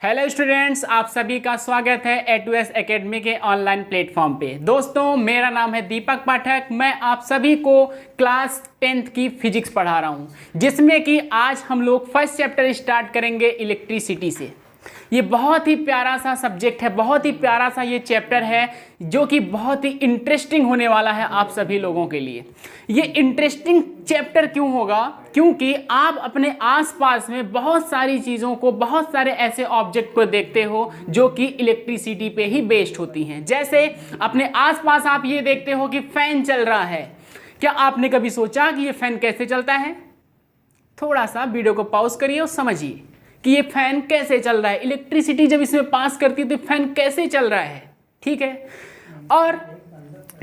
Hello students, आप सभी का स्वागत है A2S एकेडमी के ऑनलाइन प्लेटफॉर्म पे। दोस्तों, मेरा नाम है दीपक पाठक। मैं आप सभी को क्लास 10th की फिजिक्स पढ़ा रहा हूँ, जिसमें कि आज हम लोग फर्स्ट चैप्टर स्टार्ट करेंगे इलेक्ट्रिसिटी से। ये बहुत ही प्यारा सा सब्जेक्ट है, बहुत ही प्यारा सा ये चैप्टर है, जो कि बहुत ही इंटरेस्टिंग होने वाला है आप सभी लोगों के लिए। ये इंटरेस्टिंग चैप्टर क्यों होगा? क्योंकि आप अपने आसपास में बहुत सारी चीज़ों को, बहुत सारे ऐसे ऑब्जेक्ट को देखते हो जो कि इलेक्ट्रिसिटी पे ही बेस्ड होती हैं। जैसे अपने आसपास आप ये देखते हो कि फैन चल रहा है। क्या आपने कभी सोचा कि ये फैन कैसे चलता है? थोड़ा सा वीडियो को पॉज करिए और समझिए कि ये फैन कैसे चल रहा है। इलेक्ट्रिसिटी जब इसमें पास करती है तो फैन कैसे चल रहा है, ठीक है। और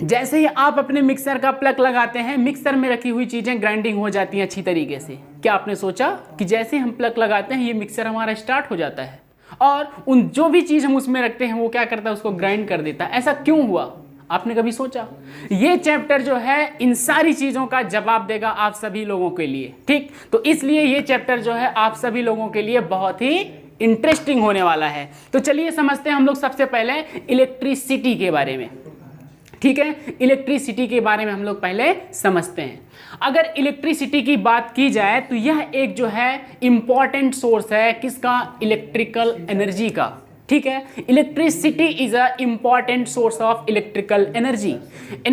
जैसे ही आप अपने मिक्सर का प्लग लगाते हैं, मिक्सर में रखी हुई चीज़ें ग्राइंडिंग हो जाती हैं अच्छी तरीके से। क्या आपने सोचा कि जैसे हम प्लग लगाते हैं ये मिक्सर हमारा स्टार्ट हो जाता है और उन जो भी चीज़ हम उसमें रखते हैं वो क्या करता है, उसको ग्राइंड कर देता है। ऐसा क्यों हुआ? आपने कभी सोचा? ये चैप्टर जो है इन सारी चीज़ों का जवाब देगा आप सभी लोगों के लिए, ठीक। तो इसलिए ये चैप्टर जो है आप सभी लोगों के लिए बहुत ही इंटरेस्टिंग होने वाला है। तो चलिए समझते हैं हम लोग सबसे पहले इलेक्ट्रिसिटी के बारे में, ठीक है। इलेक्ट्रिसिटी के बारे में हम लोग पहले समझते हैं। अगर इलेक्ट्रिसिटी की बात की जाए तो यह एक जो है इंपॉर्टेंट सोर्स है किसका? इलेक्ट्रिकल एनर्जी का, ठीक है। Electricity is a important source of electrical energy.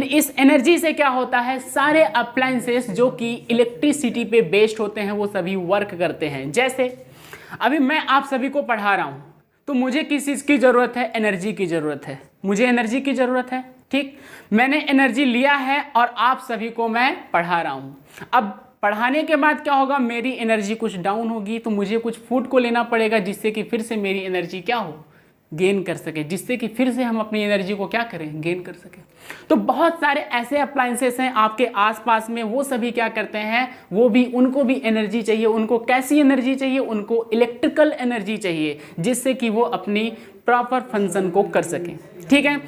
इस एनर्जी से क्या होता है, सारे अप्लायंसेस जो कि इलेक्ट्रिसिटी पे बेस्ड होते हैं वो सभी वर्क करते हैं। जैसे अभी मैं आप सभी को पढ़ा रहा हूँ तो मुझे किस चीज़ की ज़रूरत है? एनर्जी की ज़रूरत है। मुझे एनर्जी की ज़रूरत है, ठीक। मैंने एनर्जी लिया है और आप सभी को मैं पढ़ा रहा हूँ। अब पढ़ाने के बाद क्या होगा, मेरी एनर्जी कुछ डाउन होगी तो मुझे कुछ फूड को लेना पड़ेगा जिससे कि फिर से मेरी एनर्जी क्या हो, गेन कर सके, जिससे कि फिर से हम अपनी एनर्जी को क्या करें, गेन कर सके। तो बहुत सारे ऐसे अप्लायंसेस हैं आपके आसपास में, वो सभी क्या करते हैं, वो भी, उनको भी एनर्जी चाहिए। उनको कैसी एनर्जी चाहिए? उनको इलेक्ट्रिकल एनर्जी चाहिए, जिससे कि वो अपनी प्रॉपर फंक्शन को कर सकें, ठीक है।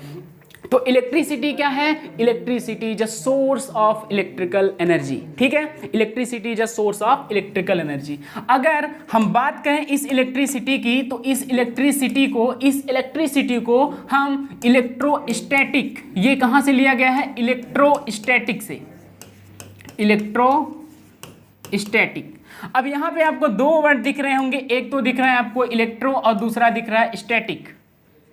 तो इलेक्ट्रिसिटी क्या है? Electricity is a source of electrical energy, ठीक है। Electricity is a source of electrical energy. अगर हम बात करें इस इलेक्ट्रिसिटी की, तो इस इलेक्ट्रिसिटी को हम इलेक्ट्रोस्टैटिक, ये कहां से लिया गया है? इलेक्ट्रोस्टैटिक से, इलेक्ट्रोस्टैटिक। अब यहां पे आपको दो वर्ड दिख रहे होंगे, एक तो दिख रहा है आपको इलेक्ट्रो और दूसरा दिख रहा है स्टैटिक।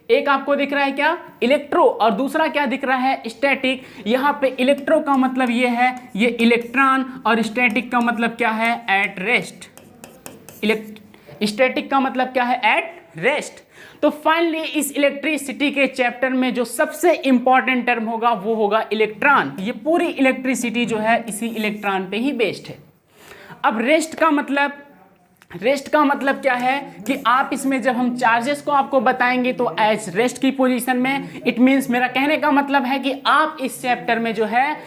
एक आपको दिख रहा है क्या? इलेक्ट्रो, और दूसरा क्या दिख रहा है? स्टैटिक। यहाँ पे इलेक्ट्रो का मतलब ये है, ये इलेक्ट्रॉन, और स्टैटिक का मतलब क्या है? At rest. स्टैटिक का मतलब क्या है? At rest. तो फाइनली इस इलेक्ट्रिसिटी के चैप्टर में जो सबसे इंपॉर्टेंट टर्म होगा वो होगा इलेक्ट्रॉन। ये पूरी इलेक्ट्रिसिटी जो है इसी इलेक्ट्रॉन पे ही बेस्ड है। अब रेस्ट का मतलब क्या है कि आप इसमें जब हम चार्जेस को आपको बताएंगे तो एज रेस्ट की पोजीशन में, इट मींस, मेरा कहने का मतलब है कि आप इस चैप्टर में जो है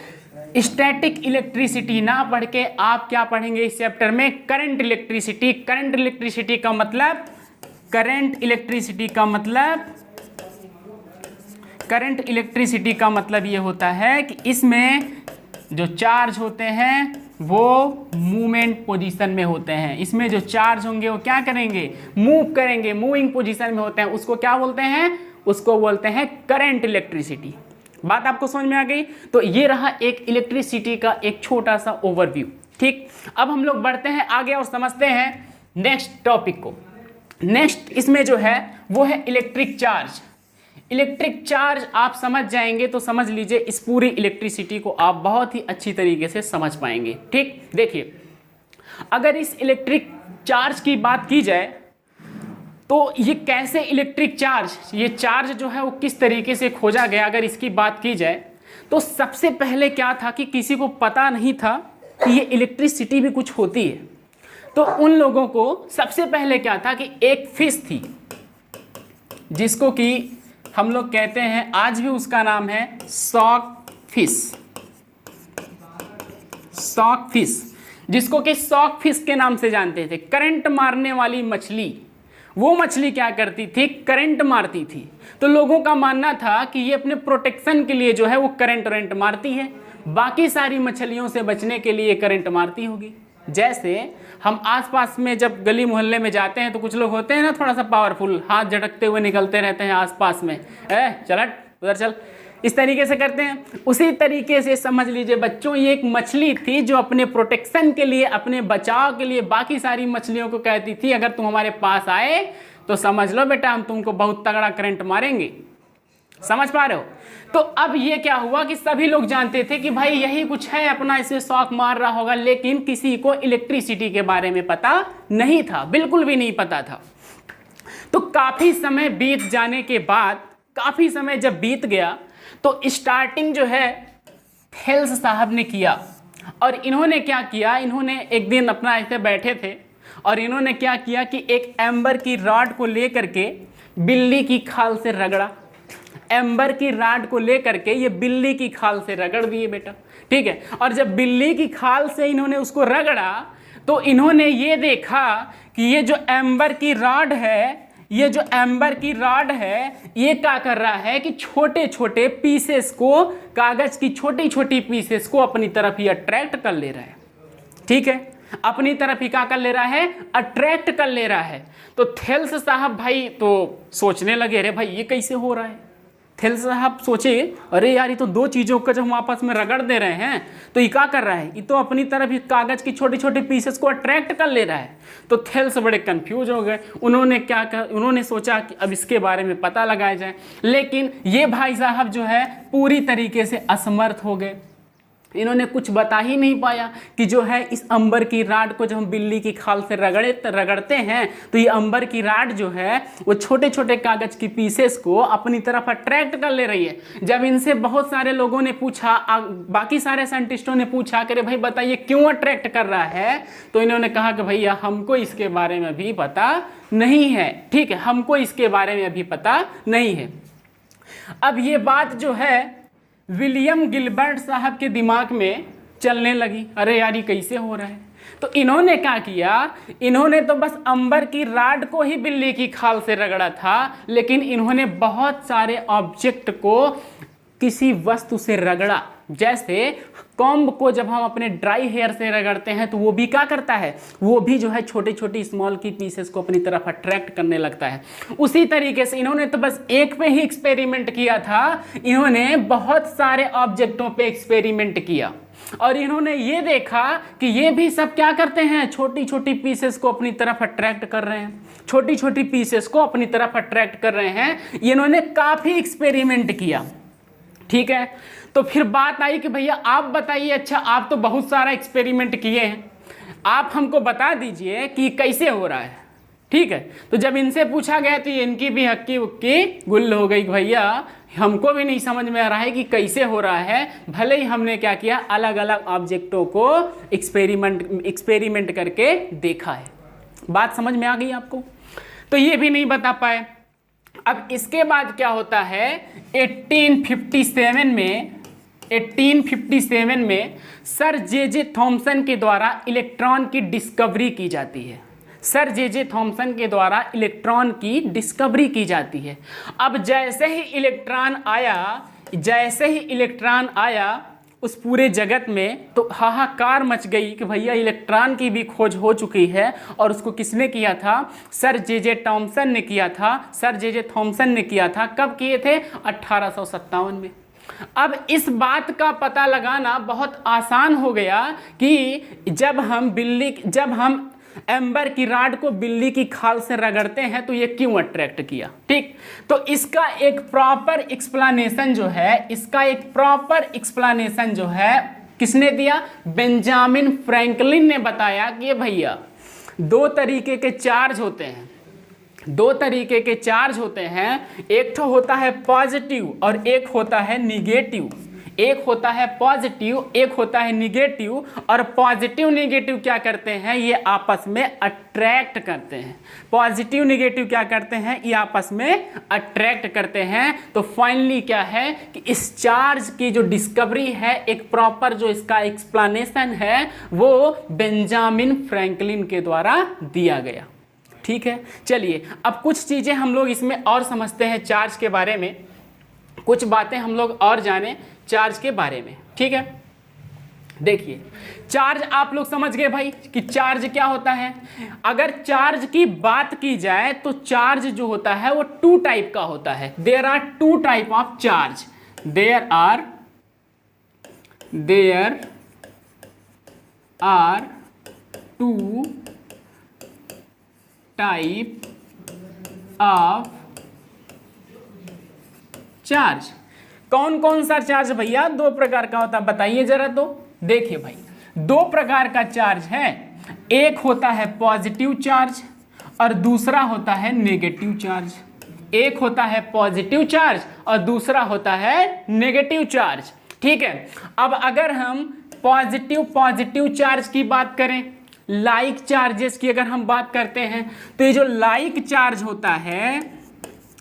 स्टैटिक इलेक्ट्रिसिटी ना पढ़ के आप क्या पढ़ेंगे इस चैप्टर में? Current electricity. करंट इलेक्ट्रिसिटी का मतलब ये होता है कि इसमें जो चार्ज होते हैं वो मूवमेंट पोजीशन में होते हैं। इसमें जो चार्ज होंगे वो क्या करेंगे? मूव करेंगे, मूविंग पोजीशन में होते हैं। उसको क्या बोलते हैं? उसको बोलते हैं करंट इलेक्ट्रिसिटी। बात आपको समझ में आ गई? तो ये रहा एक इलेक्ट्रिसिटी का एक छोटा सा ओवरव्यू, ठीक। अब हम लोग बढ़ते हैं आगे और समझते हैं नेक्स्ट टॉपिक को। नेक्स्ट इसमें जो है वो है इलेक्ट्रिक चार्ज। इलेक्ट्रिक चार्ज आप समझ जाएंगे तो समझ लीजिए इस पूरी इलेक्ट्रिसिटी को आप बहुत ही अच्छी तरीके से समझ पाएंगे, ठीक। देखिए, अगर इस इलेक्ट्रिक चार्ज की बात की जाए तो ये कैसे इलेक्ट्रिक चार्ज, ये चार्ज जो है वो किस तरीके से खोजा गया, अगर इसकी बात की जाए तो सबसे पहले क्या था कि किसी को पता नहीं था कि ये इलेक्ट्रिसिटी भी कुछ होती है। तो उन लोगों को सबसे पहले क्या था कि एक फिश थी जिसको कि हम लोग कहते हैं, आज भी उसका नाम है शॉक फिश, जिसको कि शॉक फिश के नाम से जानते थे। करंट मारने वाली मछली। वो मछली क्या करती थी? करंट मारती थी। तो लोगों का मानना था कि ये अपने प्रोटेक्शन के लिए जो है वो करंट मारती है, बाकी सारी मछलियों से बचने के लिए करंट मारती होगी। जैसे हम आसपास में जब गली मोहल्ले में जाते हैं तो कुछ लोग होते हैं ना थोड़ा सा पावरफुल, हाथ झटकते हुए निकलते रहते हैं आसपास में, चल हट उधर चल, इस तरीके से करते हैं। उसी तरीके से समझ लीजिए बच्चों, ये एक मछली थी जो अपने प्रोटेक्शन के लिए, अपने बचाव के लिए बाकी सारी मछलियों को कहती थी अगर तुम हमारे पास आए तो समझ लो बेटा हम तुमको बहुत तगड़ा करंट मारेंगे। समझ पा रहे हो? तो अब ये क्या हुआ कि सभी लोग जानते थे कि भाई यही कुछ है अपना, इसे शॉक मार रहा होगा, लेकिन किसी को इलेक्ट्रिसिटी के बारे में पता नहीं था, बिल्कुल भी नहीं पता था। तो काफी समय बीत जाने के बाद, काफी समय जब बीत गया तो स्टार्टिंग जो है थेल्स साहब ने किया। और इन्होंने क्या किया, इन्होंने एक दिन अपना ऐसे बैठे थे और इन्होंने क्या किया कि एक एम्बर की रॉड को लेकर के बिल्ली की खाल से रगड़ा। एम्बर की रॉड को लेकर के ये बिल्ली की खाल से रगड़ दिए बेटा, ठीक है। और जब बिल्ली की खाल से इन्होंने उसको रगड़ा तो इन्होंने ये देखा कि ये जो एम्बर की रॉड है, ये जो एम्बर की रॉड है ये क्या कर रहा है कि छोटे छोटे पीसेस को, कागज की छोटी छोटी पीसेस को अपनी तरफ ही अट्रैक्ट कर ले रहा है, ठीक है, अपनी तरफ ही क्या कर ले रहा है, अट्रैक्ट कर ले रहा है। तो थेल्स साहब भाई तो सोचने लगे, अरे भाई ये कैसे हो रहा है। थेल्स साहब सोचे, अरे यार ये तो दो चीज़ों का जब हम आपस में रगड़ दे रहे हैं तो ये क्या कर रहा है, ये तो अपनी तरफ ही कागज की छोटे छोटे पीसेस को अट्रैक्ट कर ले रहा है। तो थेल्स बड़े कंफ्यूज हो गए, उन्होंने सोचा कि अब इसके बारे में पता लगाया जाए, लेकिन ये भाई साहब जो है पूरी तरीके से असमर्थ हो गए। इन्होंने कुछ बता ही नहीं पाया कि जो है इस अंबर की राड को जब हम बिल्ली की खाल से रगड़ते हैं तो ये अंबर की राड जो है वो छोटे छोटे कागज की पीसेस को अपनी तरफ अट्रैक्ट कर ले रही है। जब इनसे बहुत सारे लोगों ने पूछा, बाकी सारे साइंटिस्टों ने पूछा कि भाई बताइए क्यों अट्रैक्ट कर रहा है, तो इन्होंने कहा कि भैया हमको इसके बारे में भी पता नहीं है, ठीक है, हमको इसके बारे में अभी पता नहीं है। अब ये बात जो है विलियम गिलबर्ट साहब के दिमाग में चलने लगी, अरे यार ये कैसे हो रहा है। तो इन्होंने क्या किया, इन्होंने तो बस अंबर की राड को ही बिल्ली की खाल से रगड़ा था, लेकिन इन्होंने बहुत सारे ऑब्जेक्ट को किसी वस्तु से रगड़ा। जैसे कॉम्ब को जब हम अपने ड्राई हेयर से रगड़ते हैं तो वो भी क्या करता है, वो भी जो है छोटी छोटी स्मॉल की पीसेस को अपनी तरफ अट्रैक्ट करने लगता है। उसी तरीके से इन्होंने तो बस एक पे ही एक्सपेरिमेंट किया था, इन्होंने बहुत सारे ऑब्जेक्टों पे एक्सपेरिमेंट किया और इन्होंने ये देखा कि ये भी सब क्या करते हैं, छोटी छोटी पीसेस को अपनी तरफ अट्रैक्ट कर रहे हैं, छोटी छोटी पीसेस को अपनी तरफ अट्रैक्ट कर रहे हैं। इन्होंने काफ़ी एक्सपेरिमेंट किया, ठीक है। तो फिर बात आई कि भैया आप बताइए, अच्छा आप तो बहुत सारा एक्सपेरिमेंट किए हैं, आप हमको बता दीजिए कि कैसे हो रहा है, ठीक है। तो जब इनसे पूछा गया तो इनकी भी हक्की उक्की गुल हो गई, भैया हमको भी नहीं समझ में आ रहा है कि कैसे हो रहा है। भले ही हमने क्या किया, अलग अलग ऑब्जेक्टों को एक्सपेरिमेंट करके देखा है। बात समझ में आ गई आपको? तो ये भी नहीं बता पाए। अब इसके बाद क्या होता है, 1857 में सर जे थॉमसन के द्वारा इलेक्ट्रॉन की डिस्कवरी की जाती है। सर जे थॉमसन के द्वारा इलेक्ट्रॉन की डिस्कवरी की जाती है। अब जैसे ही इलेक्ट्रॉन आया उस पूरे जगत में तो हाहाकार मच गई कि भैया इलेक्ट्रॉन की भी खोज हो चुकी है। और उसको किसने किया था, सर जे थॉमसन ने किया था। सर जे थॉमसन ने किया था, कब किए थे, 1857 में। अब इस बात का पता लगाना बहुत आसान हो गया कि जब हम एम्बर की राड को बिल्ली की खाल से रगड़ते हैं तो ये क्यों अट्रैक्ट किया, ठीक। तो इसका एक प्रॉपर एक्सप्लेनेशन जो है किसने दिया, बेंजामिन फ्रैंकलिन ने बताया कि ये भैया दो तरीके के चार्ज होते हैं, एक तो होता है पॉजिटिव और एक होता है निगेटिव। एक होता है पॉजिटिव, एक होता है निगेटिव। और पॉजिटिव निगेटिव क्या करते हैं, ये आपस में अट्रैक्ट करते हैं। पॉजिटिव निगेटिव क्या करते हैं, ये आपस में अट्रैक्ट करते हैं। तो फाइनली क्या है कि इस चार्ज की जो डिस्कवरी है, एक प्रॉपर जो इसका एक्सप्लेनेशन है, वो बेंजामिन फ्रैंकलिन के द्वारा दिया गया, ठीक है। चलिए अब कुछ चीज़ें हम लोग इसमें और समझते हैं चार्ज के बारे में, कुछ बातें हम लोग और जानें चार्ज के बारे में, ठीक है। देखिए चार्ज आप लोग समझ गए भाई कि चार्ज क्या होता है। अगर चार्ज की बात की जाए तो चार्ज जो होता है वो टू टाइप का होता है। There are two type of charge. There are two type of charge. कौन कौन सा चार्ज भैया? दो प्रकार का होता है, बताइए जरा। तो देखिए भाई, दो प्रकार का चार्ज है। एक होता है पॉजिटिव चार्ज और दूसरा होता है नेगेटिव चार्ज। एक होता है पॉजिटिव चार्ज और दूसरा होता है नेगेटिव चार्ज। ठीक है, अब अगर हम पॉजिटिव चार्ज की बात करें, लाइक चार्जेस की अगर हम बात करते हैं, तो ये जो लाइक चार्ज होता है,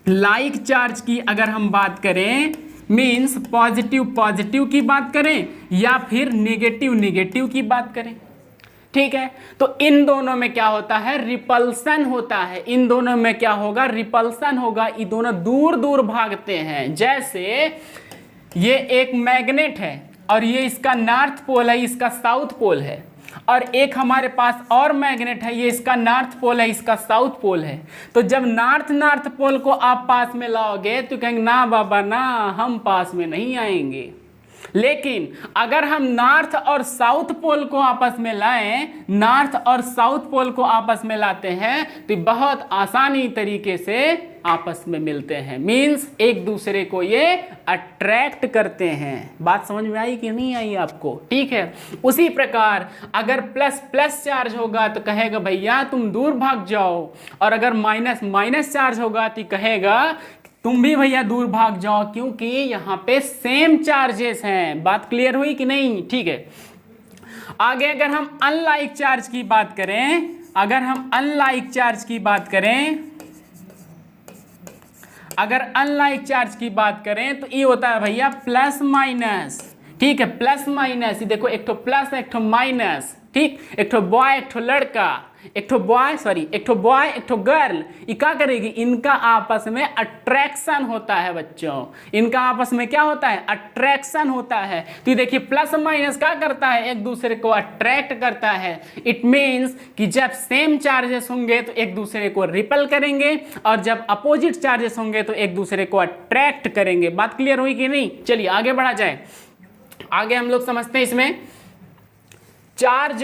लाइक चार्ज की अगर हम बात करें, मीन्स पॉजिटिव की बात करें या फिर नेगेटिव की बात करें। ठीक है, तो इन दोनों में क्या होता है? रिपल्सन होता है। इन दोनों में क्या होगा? रिपल्सन होगा। ये दोनों दूर दूर भागते हैं। जैसे ये एक मैग्नेट है और ये इसका नॉर्थ पोल है, इसका साउथ पोल है, और एक हमारे पास और मैग्नेट है, ये इसका नॉर्थ पोल है, इसका साउथ पोल है। तो जब नॉर्थ पोल को आप पास में लाओगे तो कहेंगे ना बाबा ना, हम पास में नहीं आएंगे। लेकिन अगर हम नॉर्थ और साउथ पोल को आपस में लाएं, नॉर्थ और साउथ पोल को आपस में लाते हैं तो बहुत आसानी तरीके से आपस में मिलते हैं। मीन्स एक दूसरे को ये अट्रैक्ट करते हैं। बात समझ में आई कि नहीं आई आपको? ठीक है, उसी प्रकार अगर प्लस चार्ज होगा तो कहेगा भैया तुम दूर भाग जाओ, और अगर माइनस चार्ज होगा तो कहेगा तुम भी भैया दूर भाग जाओ, क्योंकि यहाँ पे सेम चार्जेस हैं। बात क्लियर हुई कि नहीं? ठीक है, आगे अगर हम अनलाइक चार्ज की बात करें, अगर हम अनलाइक चार्ज की बात करें, अगर अनलाइक चार्ज की बात करें तो ये होता है भैया प्लस माइनस। ठीक है, प्लस माइनस, देखो एक ठो प्लस एक ठो माइनस। ठीक, एक ठो बॉय एक ठो लड़का, एक ठो बॉय एक ठो गर्ल, ये क्या करेगी? इनका आपस में अट्रैक्शन होता है बच्चों। इनका आपस में क्या होता है? अट्रैक्शन होता है। तो देखिए प्लस माइनस क्या करता है? एक दूसरे को अट्रैक्ट करता है। इट मीन्स कि जब सेम चार्जेस होंगे तो एक दूसरे को रिपल करेंगे, और जब अपोजिट चार्जेस होंगे तो एक दूसरे को अट्रैक्ट करेंगे। बात क्लियर हुई कि नहीं? चलिए आगे बढ़ा जाए। आगे हम लोग समझते हैं इसमें चार्ज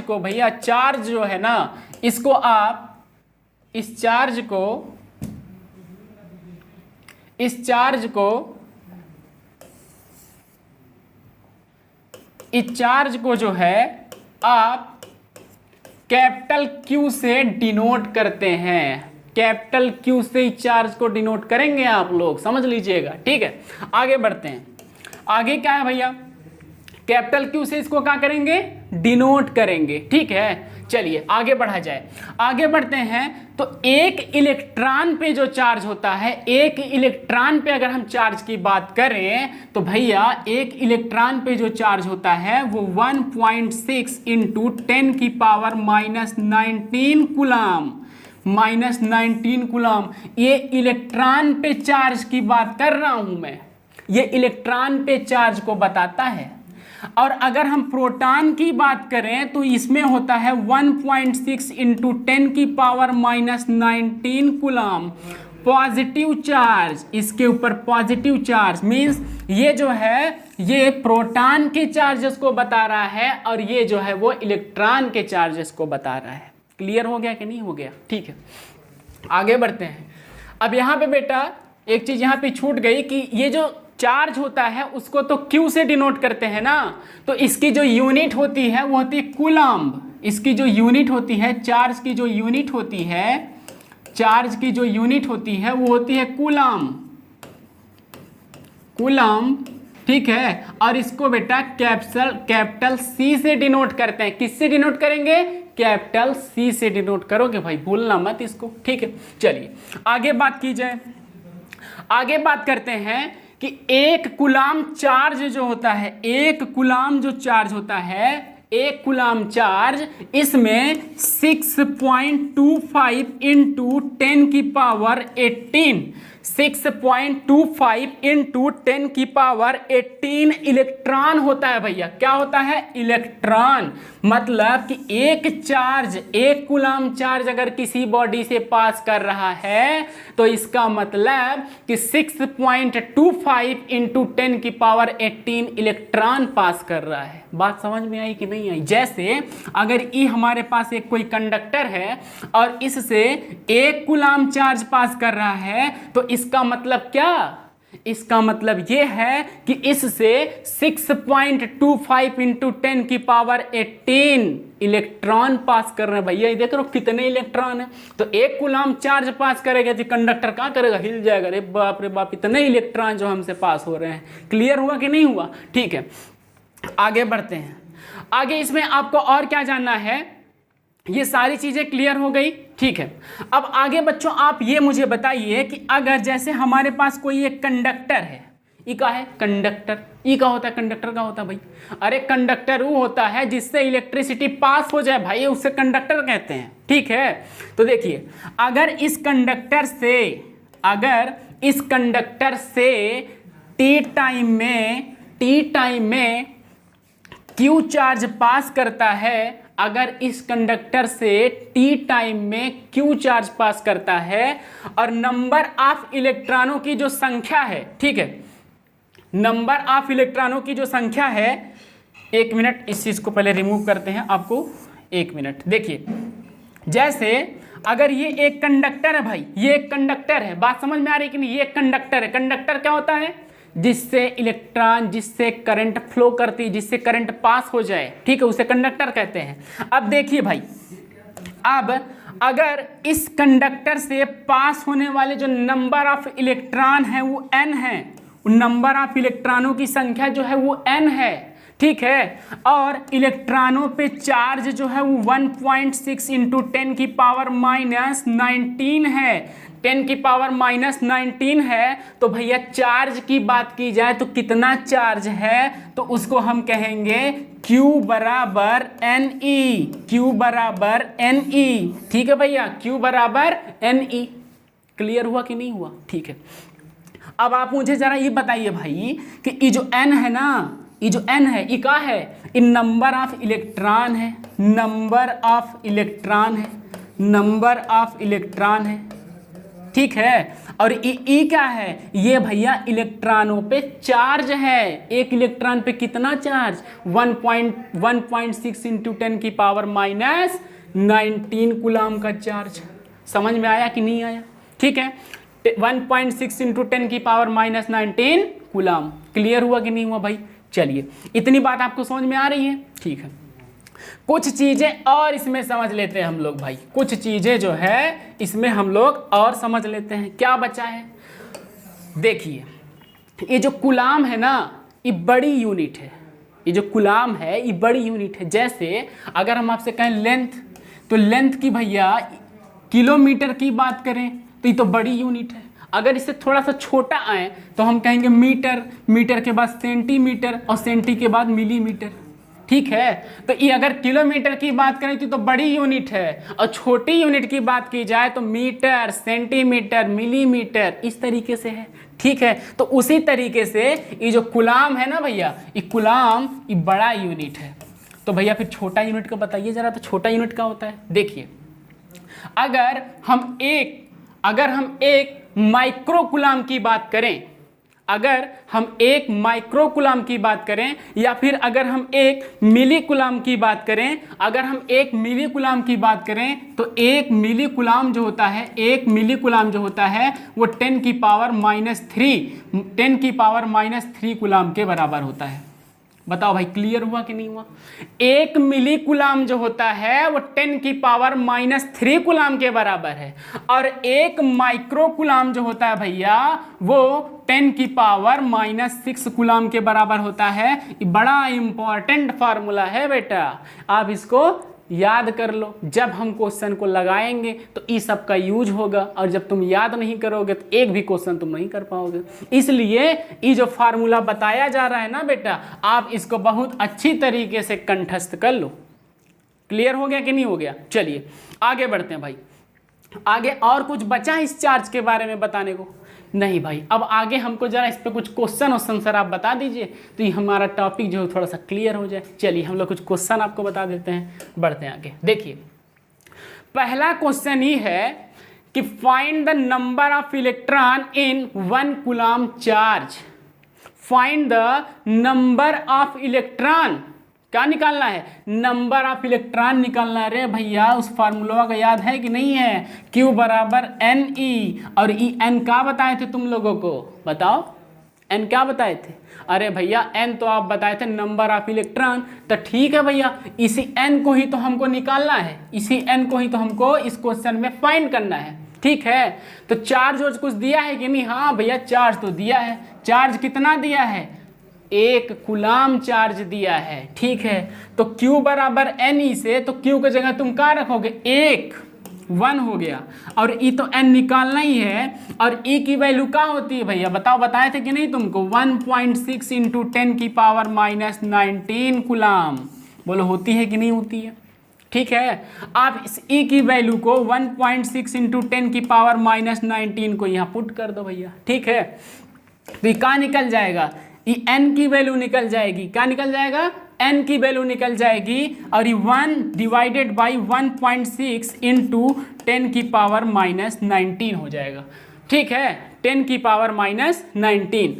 को भैया, चार्ज जो है ना, इसको आप इस चार्ज को जो है आप कैपिटल क्यू से डिनोट करते हैं। कैपिटल क्यू से इस चार्ज को डिनोट करेंगे आप लोग, समझ लीजिएगा। ठीक है, आगे बढ़ते हैं। आगे क्या है भैया? कैपिटल क्यू से इसको क्या करेंगे? डिनोट करेंगे। ठीक है, चलिए आगे बढ़ा जाए। आगे बढ़ते हैं तो एक इलेक्ट्रॉन पे जो चार्ज होता है, एक इलेक्ट्रॉन पे अगर हम चार्ज की बात करें तो भैया एक इलेक्ट्रॉन पे जो चार्ज होता है वो 1.6 इंटू 10 की पावर -19 कूलम, -19 कूलम। ये इलेक्ट्रॉन पे चार्ज की बात कर रहा हूं मैं, ये इलेक्ट्रॉन पे चार्ज को बताता है। और अगर हम प्रोटॉन की बात करें तो इसमें होता है 1.6 इंटू 10 की पावर -19 कूलम पॉजिटिव चार्ज। इसके ऊपर पॉजिटिव चार्ज मीन्स ये जो है ये प्रोटॉन के चार्जेस को बता रहा है, और ये जो है वो इलेक्ट्रॉन के चार्जेस को बता रहा है। क्लियर हो गया कि नहीं हो गया? ठीक है, आगे बढ़ते हैं। अब यहाँ पे बेटा एक चीज यहाँ पे छूट गई कि ये जो चार्ज होता है उसको तो Q से डिनोट करते हैं ना, तो इसकी जो यूनिट होती है वो होती है कूलम्ब। इसकी जो यूनिट होती है, चार्ज की जो यूनिट होती है, चार्ज की जो यूनिट होती है वो होती है कूलम्ब। ठीक है, और इसको बेटा कैपिटल C से डिनोट करते हैं। किससे डिनोट करेंगे? कैपिटल C से डिनोट करोगे भाई, भूलना मत इसको। ठीक है, चलिए आगे बात की जाए। आगे बात करते हैं कि एक कूलम चार्ज जो होता है, एक कूलम जो चार्ज होता है, एक कूलम चार्ज, इसमें 6.25 इंटू 10 की पावर 18, 6.25 इंटू 10 की पावर 18 इलेक्ट्रॉन होता है भैया। क्या होता है? इलेक्ट्रॉन। मतलब कि एक कूलम चार्ज अगर किसी बॉडी से पास कर रहा है तो इसका मतलब कि 6.25 इंटू 10 की पावर 18 इलेक्ट्रॉन पास कर रहा है। बात समझ में आई कि नहीं आई? जैसे अगर ई हमारे पास एक कोई कंडक्टर है और इससे एक कूलम चार्ज पास कर रहा है तो इसका मतलब क्या? इसका मतलब यह है कि इससे 6.25 इंटू 10 की पावर 18 इलेक्ट्रॉन पास कर रहे हैं भैया। ये देख रहे हो कितने इलेक्ट्रॉन है। तो एक कूलम चार्ज पास करेगा तो कंडक्टर क्या करेगा? हिल जाएगा। रे बाप रे बाप, इतने इलेक्ट्रॉन जो हमसे पास हो रहे हैं। क्लियर हुआ कि नहीं हुआ? ठीक है, आगे बढ़ते हैं। आगे इसमें आपको और क्या जानना है? ये सारी चीजें क्लियर हो गई। ठीक है, अब आगे बच्चों आप ये मुझे बताइए कि अगर जैसे हमारे पास कोई एक कंडक्टर है, ई का है कंडक्टर। ई का होता है कंडक्टर का होता है भाई? अरे कंडक्टर वो होता है जिससे इलेक्ट्रिसिटी पास हो जाए भाई, उससे कंडक्टर कहते हैं। ठीक है, तो देखिए अगर इस कंडक्टर से टी टाइम में क्यू चार्ज पास करता है, अगर इस कंडक्टर से टी टाइम में क्यू चार्ज पास करता है और नंबर ऑफ इलेक्ट्रॉनों की जो संख्या है, ठीक है, नंबर ऑफ इलेक्ट्रॉनों की जो संख्या है, एक मिनट इस चीज को पहले रिमूव करते हैं आपको, एक मिनट। देखिए जैसे अगर ये एक कंडक्टर है भाई, ये एक कंडक्टर है, बात समझ में आ रही कि नहीं? ये एक कंडक्टर है। कंडक्टर क्या होता है? जिससे करंट फ्लो करती है, जिससे करंट पास हो जाए, ठीक है, उसे कंडक्टर कहते हैं। अब देखिए भाई, अब अगर इस कंडक्टर से पास होने वाले जो नंबर ऑफ इलेक्ट्रॉन है वो n है, नंबर ऑफ इलेक्ट्रॉनों की संख्या जो है वो n है, ठीक है, और इलेक्ट्रॉनों पे चार्ज जो है वो 1.6 इंटू 10 की पावर माइनस 19 है। 10 की पावर माइनस 19 है। तो भैया चार्ज की बात की जाए तो कितना चार्ज है? तो उसको हम कहेंगे Q बराबर NE। Q बराबर NE, ठीक है भैया, Q बराबर NE। क्लियर हुआ कि नहीं हुआ? ठीक है, अब आप मुझे जरा ये बताइए भाई कि ये जो N है ना, ये जो N है ये क्या है? ये नंबर ऑफ इलेक्ट्रॉन है, नंबर ऑफ इलेक्ट्रॉन है, नंबर ऑफ इलेक्ट्रॉन है, ठीक है। और ई क्या है? ये भैया इलेक्ट्रॉनों पे चार्ज है। एक इलेक्ट्रॉन पे कितना चार्ज? 1.6 इंटू 10 की पावर माइनस 19 कूलम का चार्ज। समझ में आया कि नहीं आया? ठीक है, 1.6 इंटू 10 की पावर माइनस 19 कूलम। क्लियर हुआ कि नहीं हुआ भाई? चलिए, इतनी बात आपको समझ में आ रही है? ठीक है, कुछ चीजें और इसमें समझ लेते हैं हम लोग भाई, कुछ चीजें जो है इसमें हम लोग और समझ लेते हैं। क्या बचा है? देखिए, ये जो कूलम है ना, ये बड़ी यूनिट है। ये जो कूलम है ये बड़ी यूनिट है। जैसे अगर हम आपसे कहें लेंथ, तो लेंथ की भैया किलोमीटर की बात करें तो ये तो बड़ी यूनिट है। अगर इससे थोड़ा सा छोटा आए तो हम कहेंगे मीटर, मीटर के बाद सेंटीमीटर और सेंटी के बाद मिलीमीटर, ठीक है। तो ये अगर किलोमीटर की बात करें तो बड़ी यूनिट है, और छोटी यूनिट की बात की जाए तो मीटर, सेंटीमीटर, मिलीमीटर, इस तरीके से है, ठीक है। तो उसी तरीके से ये जो कूलम है ना भैया, ये कूलम ये बड़ा यूनिट है। तो भैया फिर छोटा यूनिट का बताइए जरा, तो छोटा यूनिट क्या होता है? देखिए, अगर हम एक माइक्रो कूलम की बात करें, अगर हम एक माइक्रो कूलम की बात करें, या फिर अगर हम एक मिली कूलम की बात करें, अगर हम एक मिली कूलम की बात करें तो एक मिली कूलम जो होता है, एक मिली कूलम जो होता है वो 10 की पावर माइनस 3 कूलम के बराबर होता है। बताओ भाई, क्लियर हुआ कि नहीं हुआ? एक मिली कूलम जो होता है वो 10 की पावर माइनस 3 कूलम के बराबर है, और एक माइक्रो कूलम जो होता है भैया वो 10 की पावर माइनस 6 कूलम के बराबर होता है। ये बड़ा इंपॉर्टेंट फार्मूला है बेटा, आप इसको याद कर लो। जब हम क्वेश्चन को लगाएंगे तो इस सब का यूज होगा, और जब तुम याद नहीं करोगे तो एक भी क्वेश्चन तुम नहीं कर पाओगे। इसलिए ये जो फार्मूला बताया जा रहा है ना बेटा, आप इसको बहुत अच्छी तरीके से कंठस्थ कर लो। क्लियर हो गया कि नहीं हो गया? चलिए आगे बढ़ते हैं भाई। आगे और कुछ बचा इस चार्ज के बारे में बताने को? नहीं भाई, अब आगे हमको जरा इस पे कुछ क्वेश्चन सर आप बता दीजिए, तो ये हमारा टॉपिक जो है थोड़ा सा क्लियर हो जाए। चलिए हम लोग कुछ क्वेश्चन आपको बता देते हैं, बढ़ते हैं आगे। देखिए पहला क्वेश्चन ये है कि find the number of electron in 1 coulomb charge. Find the number of electron, क्या निकालना है? नंबर ऑफ इलेक्ट्रॉन निकालना है। अरे भैया उस फार्मूला का याद है कि नहीं है? Q बराबर NE, और ई एन क्या बताए थे तुम लोगों को? बताओ एन क्या बताए थे? अरे भैया एन तो आप बताए थे नंबर ऑफ इलेक्ट्रॉन। तो ठीक है भैया, इसी एन को ही तो हमको निकालना है, इसी एन को ही तो हमको इस क्वेश्चन में फाइंड करना है। ठीक है, तो चार्ज और कुछ दिया है कि नहीं? हाँ भैया चार्ज तो दिया है। चार्ज कितना दिया है? 1 कूलम चार्ज दिया है। ठीक है, तो Q बराबर NE से, तो Q की जगह तुम क्या रखोगे? 1 हो गया, और E तो N निकालना ही है, और E की वैल्यू क्या होती है भैया? बताओ, बताए थे कि नहीं तुमको? 1.6 इंटू 10 की पावर माइनस 19 कूलम। बोलो होती है कि नहीं होती है? ठीक है, आप इस E की वैल्यू को 1.6 इंटू 10 की पावर माइनस 19 को यहाँ पुट कर दो भैया। ठीक है, तो ये क्या निकल जाएगा? ये n की वैल्यू निकल जाएगी। क्या निकल जाएगा? n की वैल्यू निकल जाएगी, और ये 1 डिवाइडेड बाई 1.6 इंटू 10 की पावर माइनस 19 हो जाएगा। ठीक है, 10 की पावर माइनस 19।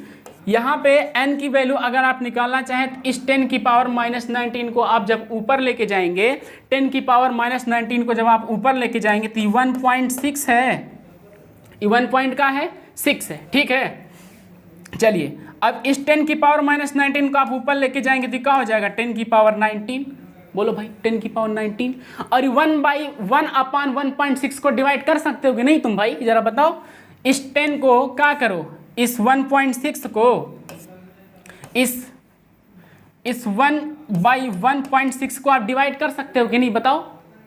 यहाँ पे n की वैल्यू अगर आप निकालना चाहें तो इस 10 की पावर माइनस 19 को आप जब ऊपर लेके जाएंगे, 10 की पावर माइनस 19 को जब आप ऊपर लेके जाएंगे तो ये 1.6 है, ये 1 पॉइंट का है 6 है। ठीक है, चलिए अब इस 10 की पावर माइनस 19 को आप ऊपर लेके जाएंगे तो क्या हो जाएगा? 10 की पावर 19। बोलो भाई 10 की पावर 19, और 1/1/1.6 को डिवाइड कर सकते हो कि नहीं तुम भाई? जरा बताओ, इस 10 को क्या करो, इस 1.6 को इस 1/1.6 को आप डिवाइड कर सकते हो कि नहीं? बताओ,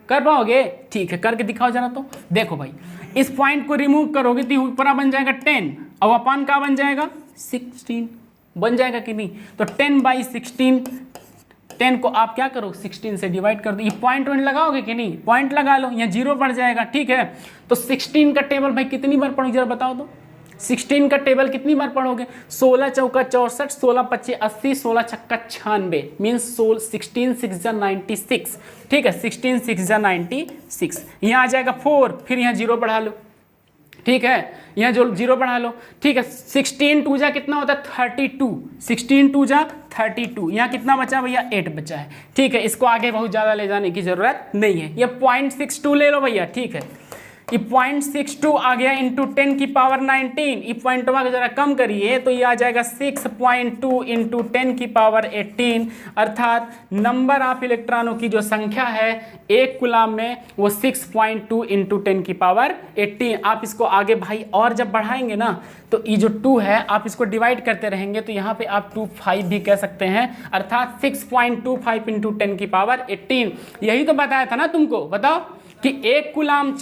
कर पाओगे? ठीक है, करके दिखाओ जरा। तो देखो भाई, इस पॉइंट को रिमूव करोगे तो ऊपर बन जाएगा 10, और अपान का बन जाएगा 16, बन जाएगा कि नहीं? तो 10/16, 10 को आप क्या करो 16 से डिवाइड कर दो। ये पॉइंट लगाओगे कि नहीं? पॉइंट लगा लो, यहाँ 0 बढ़ जाएगा। ठीक है, तो 16 का टेबल भाई कितनी बार पढ़ोगे? जरा बताओ तो 16 का टेबल कितनी बार पढ़ोगे? 16 चौका 64, 16 पच्चे 80, 16 छक्का 96, मीन्स 16 6 जा 96। ठीक है, 16 6 जा 96। यहाँ आ जाएगा 4, फिर यहाँ 0 बढ़ा लो। ठीक है, यहाँ जो 0 बढ़ा लो। ठीक है, 16 2 जा कितना होता है? 32, 16 2 जा 32। यहाँ कितना बचा भैया? 8 बचा है। ठीक है, इसको आगे बहुत ज़्यादा ले जाने की ज़रूरत नहीं है, ये 0.62 ले लो भैया। ठीक है, ये 0.62 आ गया इंटू 10 की पावर 19। ये पॉइंट को जरा कम करिए तो ये आ जाएगा 6.2 इंटू 10 की पावर 18, अर्थात नंबर ऑफ इलेक्ट्रॉनों की जो संख्या है 1 कूलम में वो 6.2 इंटू 10 की पावर 18। आप इसको आगे भाई और जब बढ़ाएंगे ना तो ये जो 2 है आप इसको डिवाइड करते रहेंगे तो यहाँ पे आप 25 भी कह सकते हैं, अर्थात 6.25 इंटू 10 की पावर 18। यही तो बताया था ना तुमको। बताओ कि 1 कूलम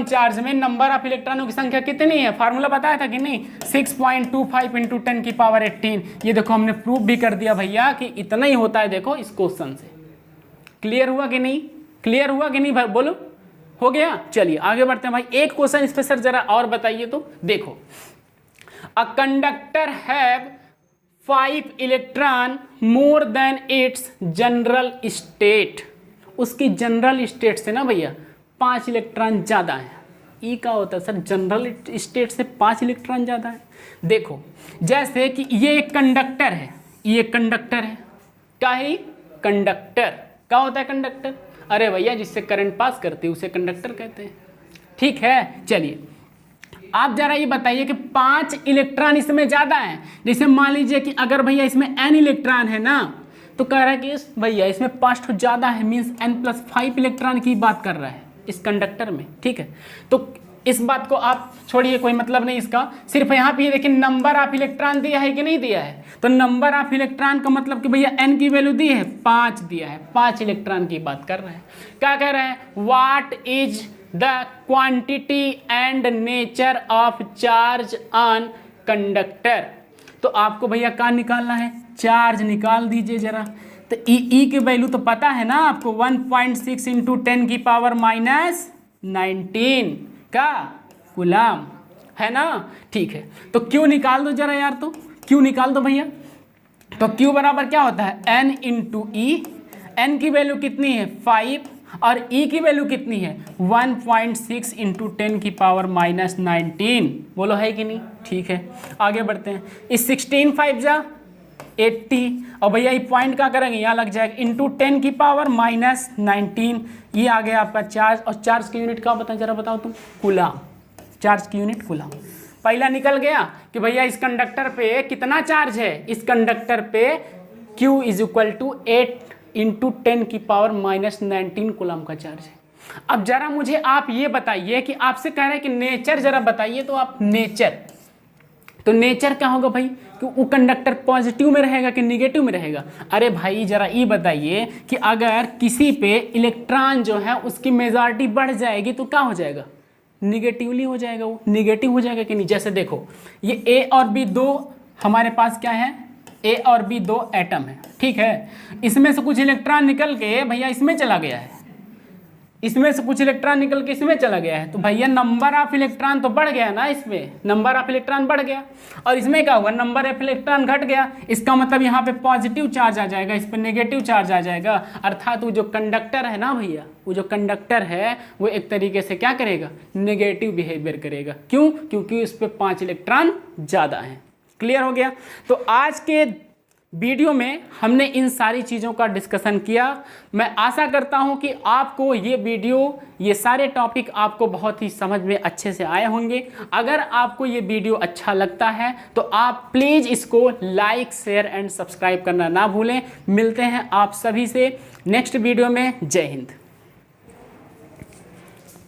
चार्ज में नंबर ऑफ इलेक्ट्रॉनों की संख्या कितनी है? फार्मूला बताया था कि नहीं? 6.25 इंटू 10 की पावर 18। ये देखो हमने प्रूफ भी कर दिया भैया कि इतना ही होता है। देखो इस क्वेश्चन से क्लियर हुआ कि नहीं? क्लियर हुआ कि नहीं भाई? बोलो, हो गया? चलिए आगे बढ़ते हैं भाई। एक क्वेश्चन इस पे सर जरा और बताइए तो। देखो, a conductor have 5 electron more than it's general state. उसकी जनरल स्टेट से ना भैया 5 इलेक्ट्रॉन ज़्यादा है। ई का होता है सर जनरल स्टेट से 5 इलेक्ट्रॉन ज़्यादा है। देखो जैसे कि ये एक कंडक्टर है, ये कंडक्टर है। क्या है? कंडक्टर। क्या होता है कंडक्टर? अरे भैया जिससे करंट पास करते हैं उसे कंडक्टर कहते हैं। ठीक है, चलिए आप जरा ये बताइए कि 5 इलेक्ट्रॉन इसमें ज़्यादा है। जैसे मान लीजिए कि अगर भैया इसमें n इलेक्ट्रॉन है ना, तो कह रहा है कि भैया इसमें 5 तो ज़्यादा है, मीन्स n+5 इलेक्ट्रॉन की बात कर रहा है इस कंडक्टर में। ठीक है, तो इस बात को आप छोड़िए, कोई मतलब नहीं इसका। सिर्फ यहाँ पे देखिए नंबर ऑफ इलेक्ट्रॉन दिया है कि नहीं दिया है? तो नंबर ऑफ इलेक्ट्रॉन का मतलब कि भैया n की वैल्यू दी है 5 दिया है, 5 इलेक्ट्रॉन की बात कर रहे हैं। क्या कह रहे हैं? What is the quantity and nature of charge on conductor. तो आपको भैया क्या निकालना है? चार्ज निकाल दीजिए जरा। तो ई की वैल्यू तो पता है ना आपको, 1.6 इंटू 10 की पावर -19 का कूलम। है ना, ठीक है। तो Q निकाल दो जरा यार, तो Q निकाल दो भैया। तो Q बराबर क्या होता है, N इंटू ई। N की वैल्यू कितनी है 5 और E की वैल्यू कितनी है 1.6 इंटू 10 की पावर माइनस 19। बोलो है कि नहीं, ठीक है। आगे बढ़ते हैं, इस 16 5 जा 80 और भैया ये पॉइंट क्या करेंगे, यहाँ लग जाएगा, इंटू 10 की पावर माइनस 19। ये आ गया आपका चार्ज, और चार्ज की यूनिट क्या बताएं जरा बताओ तुम, कूलाम। चार्ज की यूनिट कूलाम। पहला निकल गया कि भैया इस कंडक्टर पे कितना चार्ज है, इस कंडक्टर पे Q is equal to 8 into 10 की पावर माइनस 19 कूलाम का चार्ज है। अब जरा मुझे आप ये बताइए कि आपसे कह रहे हैं कि नेचर जरा बताइए, तो आप नेचर, तो नेचर क्या होगा भाई, कि वो कंडक्टर पॉजिटिव में रहेगा कि निगेटिव में रहेगा। अरे भाई जरा ये बताइए कि अगर किसी पे इलेक्ट्रॉन जो है उसकी मेजॉरिटी बढ़ जाएगी तो क्या हो जाएगा, निगेटिवली हो जाएगा, वो निगेटिव हो जाएगा कि नहीं। जैसे देखो ये ए और बी दो हमारे पास क्या है, ए और बी दो एटम है, ठीक है। इसमें से कुछ इलेक्ट्रॉन निकल के भैया इसमें चला गया है, इसमें से कुछ इलेक्ट्रॉन निकल के इसमें चला गया है, तो भैया नंबर ऑफ इलेक्ट्रॉन तो बढ़ गया ना, इसमें नंबर ऑफ इलेक्ट्रॉन बढ़ गया। और इसमें क्या हुआ, नंबर ऑफ इलेक्ट्रॉन घट गया। इसका मतलब यहाँ पे पॉजिटिव चार्ज आ जाएगा, इस पर नेगेटिव चार्ज आ जाएगा। अर्थात वो जो कंडक्टर है ना भैया, वो जो कंडक्टर है वो एक तरीके से क्या करेगा, नेगेटिव बिहेवियर करेगा। क्यों, क्योंकि उस पर 5 इलेक्ट्रॉन ज़्यादा हैं। क्लियर हो गया। तो आज के वीडियो में हमने इन सारी चीज़ों का डिस्कशन किया। मैं आशा करता हूं कि आपको ये वीडियो, ये सारे टॉपिक आपको बहुत ही समझ में अच्छे से आए होंगे। अगर आपको ये वीडियो अच्छा लगता है तो आप प्लीज़ इसको लाइक, शेयर एंड सब्सक्राइब करना ना भूलें। मिलते हैं आप सभी से नेक्स्ट वीडियो में। जय हिंद।